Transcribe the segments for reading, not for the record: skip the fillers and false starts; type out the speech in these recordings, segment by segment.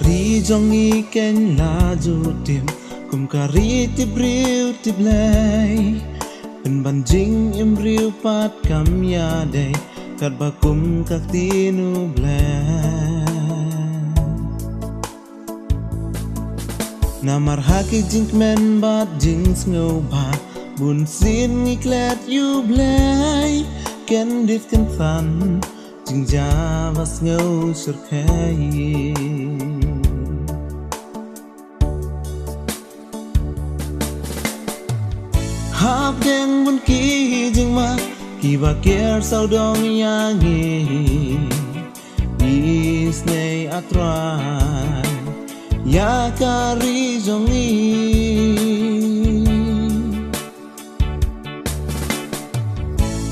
ri jong i ken la du tim kum kari ti briu ti blai pen ban jing im riu pat kam ya dei kat ba kum kak ti nu blai na mar haki jing men bat jing ngau ba bun sin ngi klet yu blai ken dit ken fan jing ja vas ngau sur khai hap deng bun ki jing ma ki ba ker sau dong ya ngi is nei atrai ya kari jong i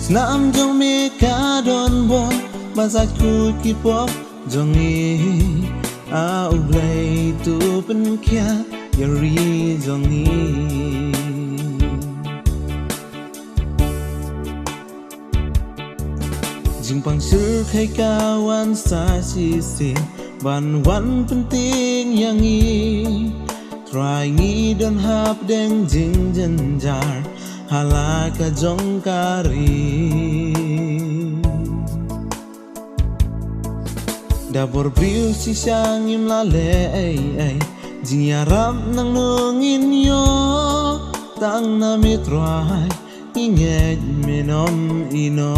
snam jong me ka don bon bazat ku ki pop jong i a ublai tu pen kya ya ri jong i jing pang sur khai kawan sa si sin ban wan penting yang i try ngi don hap deng jing jen jar hala ka jong kari dabor briu si sang im la le ai jing ya ram nang nungin yo tang na mi try inget menom ino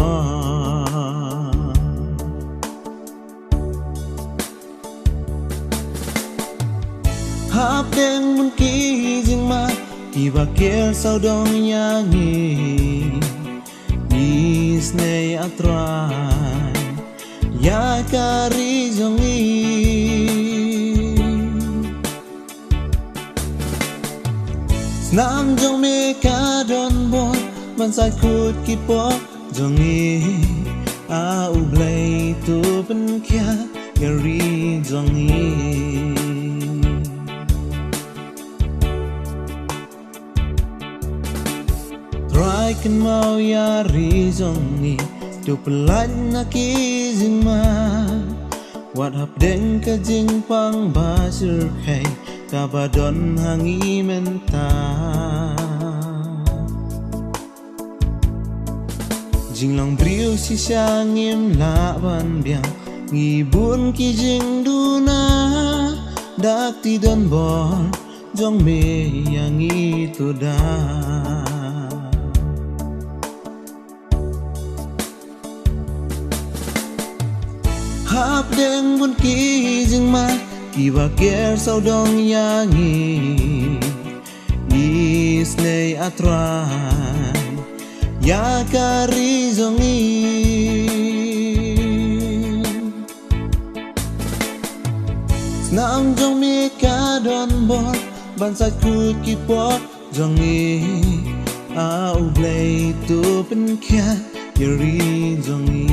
hap deng bun ki jing ma ki ba ker sau dong ya ngi is nei atrai ya kari jong i snam jong me ka don bon ban sai kut ki pok jong i a ublai tu pen kya ya ri jong i try kan mau ya ri jong i tu pelan na ki jing ma wat hap deng ka jing pang ba sur khai ka ba don hangi menta jing long briu si sang im la ban biang ngi bun ki jing du na dak ti don bor jong me yang i tu da hap deng bun ki jing ma ki ba ker sau dong ya ngi is nei atrai ya kari jong i snam jong me ka don bor ban sa ku ki pok jong i a ublai tu pen kya ya ri jong i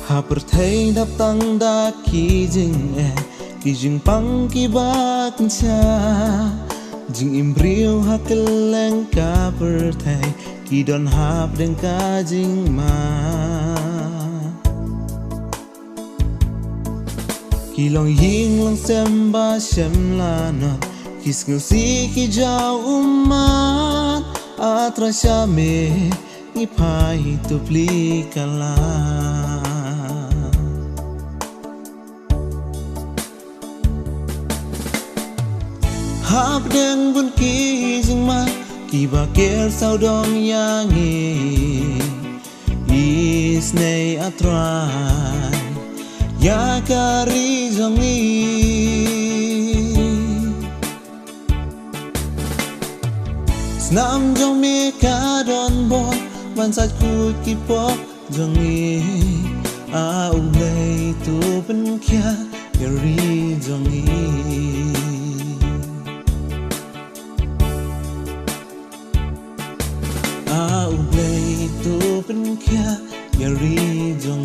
haper thei dap tang da ki jing ki jing pang ki ba kan cha jing im briu ha keleng ka per thei ki don hap deng ka jing ma ki long ying long sem ba shem la na ki skil si ki jau uman atra sha me ni pai tu pli kala hap deng bun ki jing ma ki ba ker sau dong ya ngi is nei atrai ya kari jong i snam jong me ka don bon ban sa ku ki pok jong i a ublai tu pen kya ya ri jong i a ublai tu pen kya ya ri jong